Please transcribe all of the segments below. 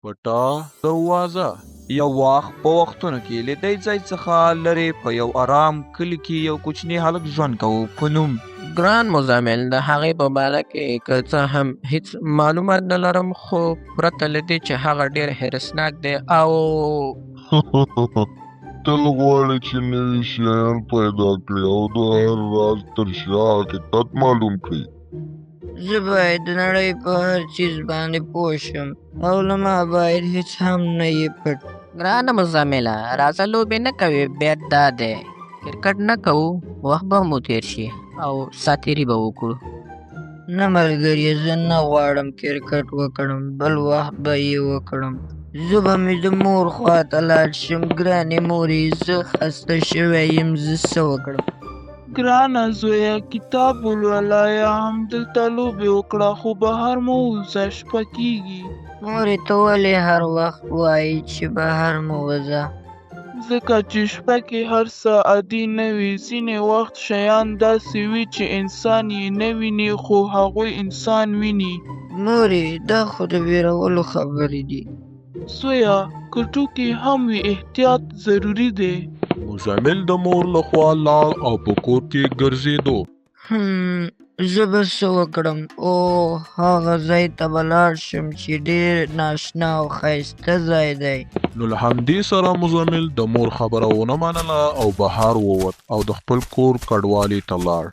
پټه دروازه. یو وخت په وختونو کې له دې ځای څخه لرې په یو آرام کلي کې یو کوچنی هلک ژوند کوو په نوم ګران مزمل د هغې په باره کې که څه هم هیڅ معلومات نه لرم، خو پرته له دې چې هغه ډېر حرصناک دی او تل غواړي چې نوي شیان پیدا کړي او د هر راز تر شا حقیقت معلوم کړي. زه باید د نړۍ په هر چیز باندې پوه شم او له ما باید هیڅ هم نه یې پټ. ګرانه مزمله، راځه لوبې نه کوې، بیت دا دی کرکټ نه کوو، وخت به مو تېر شي او ساتیري به وکړو. نه ملګریه، زه نه غواړم کرکټ وکړم، بل وخت به یې وکړم. زه به مې د مور خواته لاړ شم. ګرانې مورې، زه خسته شوی یم، زه څه وکړم؟ ګرانه زویه، کتاب ولوله یا هم دلته لوبې وکړه، خو بهر مه وځه، شپه کېږي. مورې ته ولې هر وخت وایي چې بهر مه وځه؟ ځکه چې شپه کې هر څه عادي نه وي. ځینې وخت شیان داسې وي چې انسان یې نه ویني، خو هغوی انسان ویني. مورې، دا خو د ویرولو خبرې دي. زویه، که ټوکې هم وي، احتیاط ضروري دی. مزمل د مور لخوا لاړ او په کور کې ګرځېدو. زه به څه وکړم؟ او هغه ځای ته به لاړ شم چې ډېر ناشنا او ښایسته ځای دی. نو له همدې سره مزمل د مور خبره ونه منله او بهر ووت او د خپل کور کډوالي ته لاړ.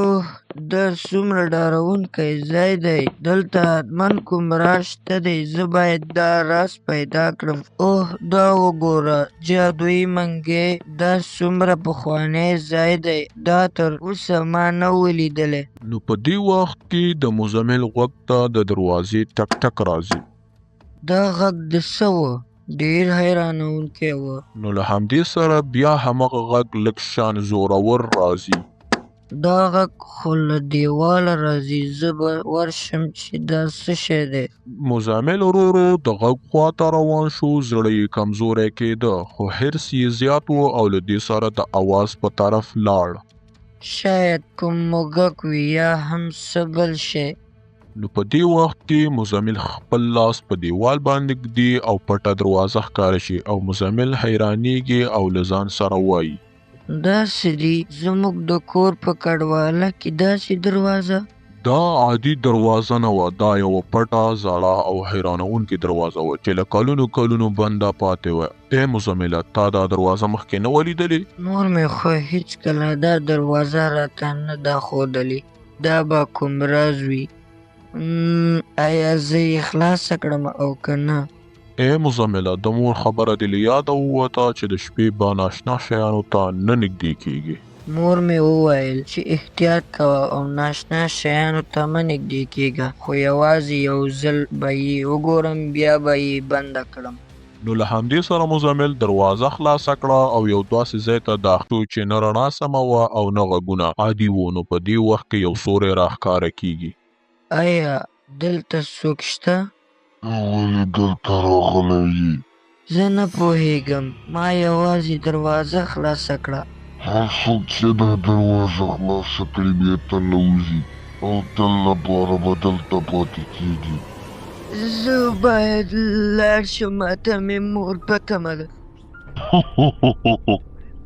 اوه، دا څومره ډارونکی ځای دی. دلته حتمن کوم راز شته دی. زه باید دا راز پیدا کړم. اوه، دا وګوره، جادویي منګی. دا څومره پخوانی ځای دی. دا تر اوسه ما نه و لیدلی. نو په دې وخت کې د مزمل غوږ ته د دروازې ټک ټک راځي. دا غږ د څه و؟ ډېر حیرانونکی و. نو له همدې سره بیا همغه غږ لږ شان زورور راځي. دا غږ خو له دیواله راځي. زه به ورشم چې دا څه شی دی. مزمل ورو ورو د غږ خواته روان شو. زړه یې کمزوری کېده، خو حرص یې زیات و او له دې سره د اواز په طرف لاړ. شاید کوم موږک وي یا هم څه بل شی. نو په دې وخت کې مزمل خپل لاس په دیوال باندې ږدي او پټه دروازه ښکاره شي او مزمل حیرانېږي او له ځان سره وایي داسې دي زموږ د کور په کډواله کې داسې دروازه؟ دا عادي دروازه نه وه، دا یوه پټه زړه او حیرانوونکې دروازه وه چې له کلونو کلونو بنده پاتې وه. ای مزمله، تا دا دروازه مخکې نه وه لیدلې؟ مور مې خو هېڅکله دا دروازه راته نه ده ښودلې. دا به کوم راز وي؟ آیا زه یې خلاصه کړم او که نه؟ ای مزمله، د مور خبره دې له یاده ووته چې د شپې به ناشنا شیانو ته نه نږدې کېږي. مور مې وویل چې احتیاط کوه او ناشنا شیانو ته مه نږدې کېږه، خو یوازې یو ځل به یې وګورم، بیا به یې بنده کړم. نو له همدې سره مزمل دروازه خلاصه کړه او یو داسې ځای ته داخل شو چې نه رڼا سمه وه او نه غږونه عادي وو. نو په دې وخت کې یو سوری راښکاره کېږي. آیا دلته څوک شته؟ ولې دلته راغلی یې؟ زه نه پوهېږم، ما یوازې دروازه خلاصه کړه. هر څوک چې دا دروازه خلاصه کړي بېرته نه وځي او تل لپاره به دلته پاتې کېږي. زه باید لاړ شم، ماته مې مور په تمه ده.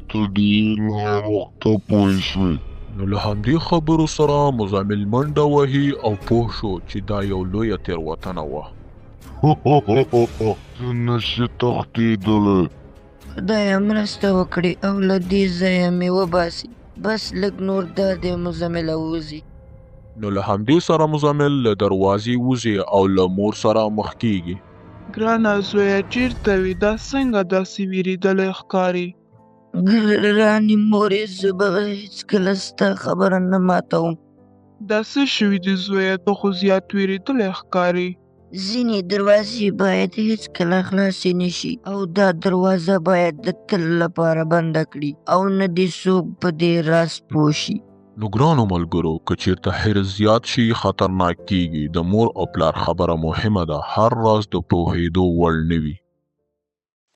ته ډېر ناوخته پوه شوې. نو له همدې خبرو سره مزمل منډه وهي او پوه شو چې دا یو لویه تېروتنه وه. ته نشې تښتېدلی. خدایه مرسته وکړي او له دې ځایه مې وباسي. بس لږ نور دا دی مزمله ووځي. نو له همدې سره مزمل له دروازې وځي او له مور سره مخ کېږي. ګرانه زویه، چېرته وې؟ دا څنګه داسې وېرېدلی ښکاري؟ ګرانې مورې، زه به هېڅکله ستا خبره نه ماتوم. دا څه شوي دي زویه؟ ته خو زیات وېرېدلی ښکاري. ځینې دروازې باید هېڅکله خلاصې نه شي او دا دروازه باید د تل لپاره بنده کړي او نه دې څوک په دې راز پوه شي. نو ګرانو ملګرو، که چېرته حرص زیات شي خطرناک کېږي. د مور او پلار خبره مهمه ده، هر راز د پوهېدو وړ نه وي.